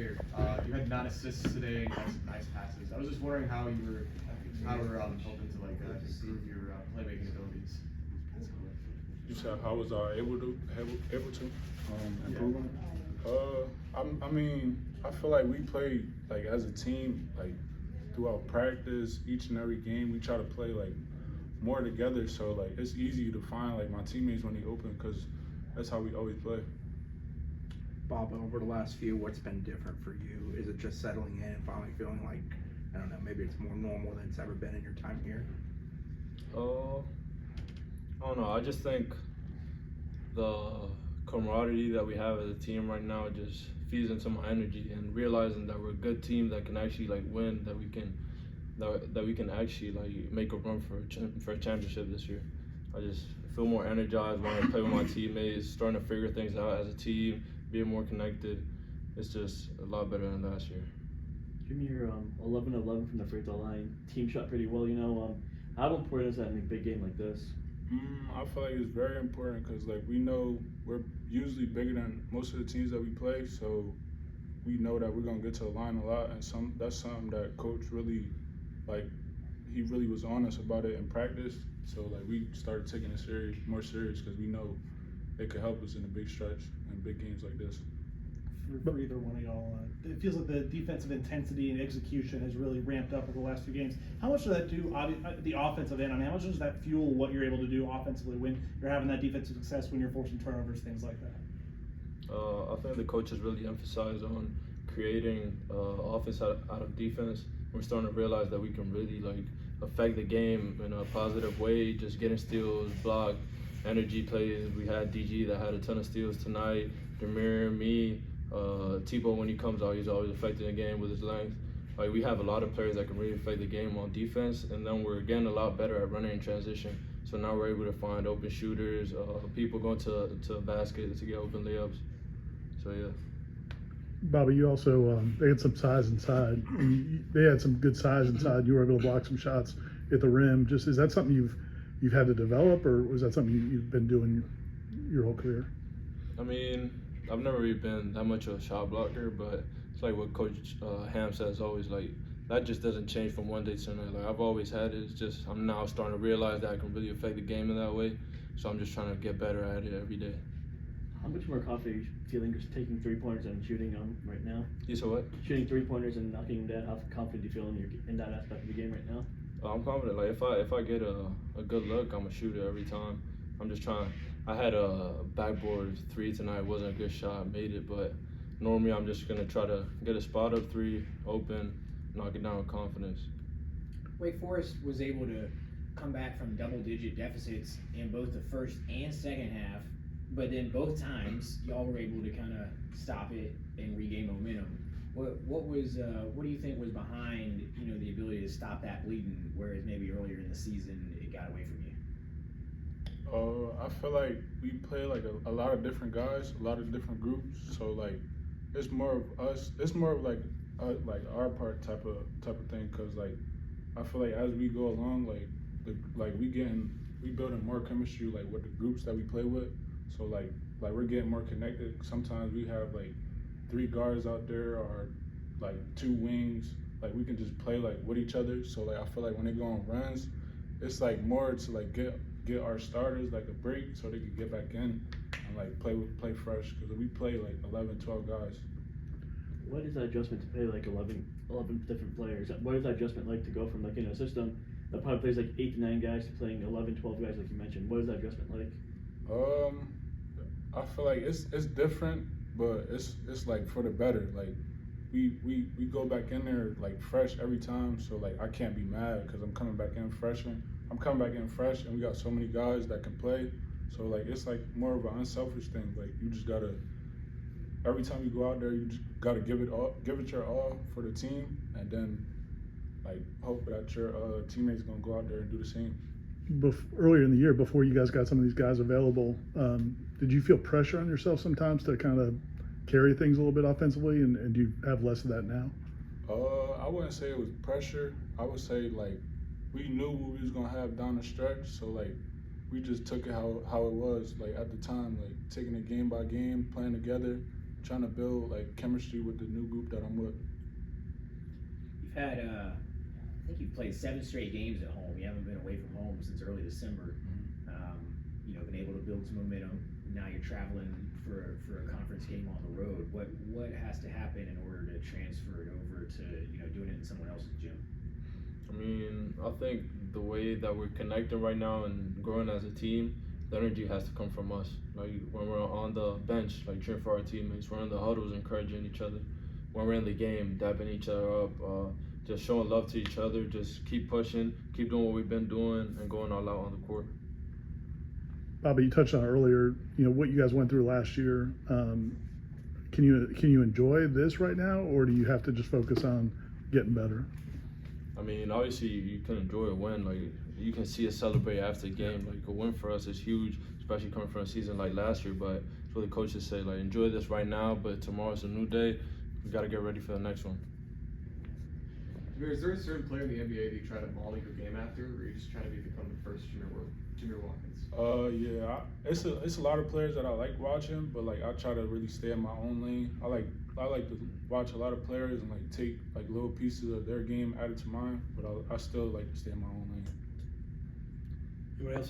Jamir, you had 9 assists today and you had some nice passes. I was just wondering how you were hoping to improve your playmaking abilities. You said how was I able to improve on it? I mean, I feel like we play like as a team, like throughout practice, each and every game, we try to play like more together. So like it's easy to find like my teammates when they open because that's how we always play. Bob, over the last few, what's been different for you? Is it just settling in and finally feeling like, I don't know, maybe it's more normal than it's ever been in your time here? I don't know. I just think the camaraderie that we have as a team right now just feeds into my energy, and realizing that we're a good team that can actually like win, that we can actually like make a run for a championship this year. I just feel more energized when I play with my teammates, starting to figure things out as a team, being more connected. It's just a lot better than last year. Junior, 11-11 from the free throw line. Team shot pretty well, you know. How important is that in a big game like this? I feel like it's very important because like we know we're usually bigger than most of the teams that we play, so we know that we're gonna get to the line a lot, and that's something that coach really he really was on us about it in practice. So like we started taking it more serious because we know it could help us in a big stretch and big games like this. For either one of y'all, it feels like the defensive intensity and execution has really ramped up over the last few games. How much does that do the offensive end? I mean, how much does that fuel what you're able to do offensively when you're having that defensive success, when you're forcing turnovers, things like that? I think the coaches really emphasize on creating offense out of defense. We're starting to realize that we can really like affect the game in a positive way, just getting steals, block, energy plays. We had DG that had a ton of steals tonight. Jamir, me, Tebow, when he comes out, he's always affecting the game with his length. Like we have a lot of players that can really affect the game on defense, and then we're getting a lot better at running in transition. So now we're able to find open shooters, people going to a basket to get open layups. So yeah. Bobby, you also they had some size inside. They had some good size inside. You were able to block some shots at the rim. Just is that something you've had to develop, or was that something you've been doing your whole career? I mean, I've never really been that much of a shot blocker, but it's like what Coach Ham says always, like that just doesn't change from one day to another. Like I've always had it. It's just I'm now starting to realize that I can really affect the game in that way. So I'm just trying to get better at it every day. How much more confident are you feeling just taking 3-pointers and shooting them right now? You said what? Shooting 3-pointers and knocking them down. How confident do you feel in that aspect of the game right now? I'm confident. Like if I get a good look, I'm a shooter every time. I'm just trying. I had a backboard 3 tonight. It wasn't a good shot. Made it, but normally I'm just gonna try to get a spot up 3, open, knock it down with confidence. Wake Forest was able to come back from double-digit deficits in both the first and second half, but then both times y'all were able to kind of stop it and regain momentum. What do you think was behind the ability to stop that bleeding, whereas maybe earlier in the season it got away from you? I feel like we play like a lot of different guys, a lot of different groups. So like it's more of us. It's more of like our part type of thing. Cause like I feel like as we go along, we building more chemistry like with the groups that we play with. So like we're getting more connected. Sometimes we have like 3 guards out there or like 2 wings. Like we can just play like with each other. So like I feel like when they go on runs, it's like more to like get our starters like a break so they can get back in and like play fresh, because we play like 11, 12 guys. What is that adjustment to play like 11 different players? What is that adjustment like to go from like in a system that probably plays like 8 to 9 guys to playing 11, 12 guys like you mentioned? What is that adjustment like? I feel like it's different, but it's like for the better. Like we go back in there like fresh every time, so like I can't be mad because I'm coming back in fresh, and we got so many guys that can play. So like it's like more of an unselfish thing. Like you just gotta, every time you go out there, you just gotta give it your all for the team, and then like hope that your teammates gonna go out there and do the same. Earlier in the year, before you guys got some of these guys available, did you feel pressure on yourself sometimes to kind of carry things a little bit offensively, and do you have less of that now? I wouldn't say it was pressure. I would say like we knew what we was gonna have down the stretch, so like we just took it how it was, like at the time, like taking it game by game, playing together, trying to build like chemistry with the new group that I'm with. You've had, I think you've played 7 straight games at home. You haven't been away from home since early December. You know, been able to build some momentum. Now you're traveling for a conference game on the road. What has to happen in order to transfer it over to, you know, doing it in someone else's gym? I mean, I think the way that we're connecting right now and growing as a team, the energy has to come from us. Like when we're on the bench, like cheering for our teammates, we're in the huddles encouraging each other. When we're in the game, dapping each other up, just showing love to each other, just keep pushing, keep doing what we've been doing, and going all out on the court. Bobby, you touched on earlier, you know, what you guys went through last year. Can you enjoy this right now, or do you have to just focus on getting better? I mean, obviously you can enjoy a win. Like you can see us celebrate after the game. Like a win for us is huge, especially coming from a season like last year. But it's what the coaches say, like enjoy this right now, but tomorrow's a new day. We got to get ready for the next one. Jamir, is there a certain player in the NBA that you try to model your game after, or you just try to become the first Jamir Watkins? Yeah, it's a lot of players that I like watching, but like I try to really stay in my own lane. I like to watch a lot of players and like take like little pieces of their game added to mine, but I still like to stay in my own lane. Anybody else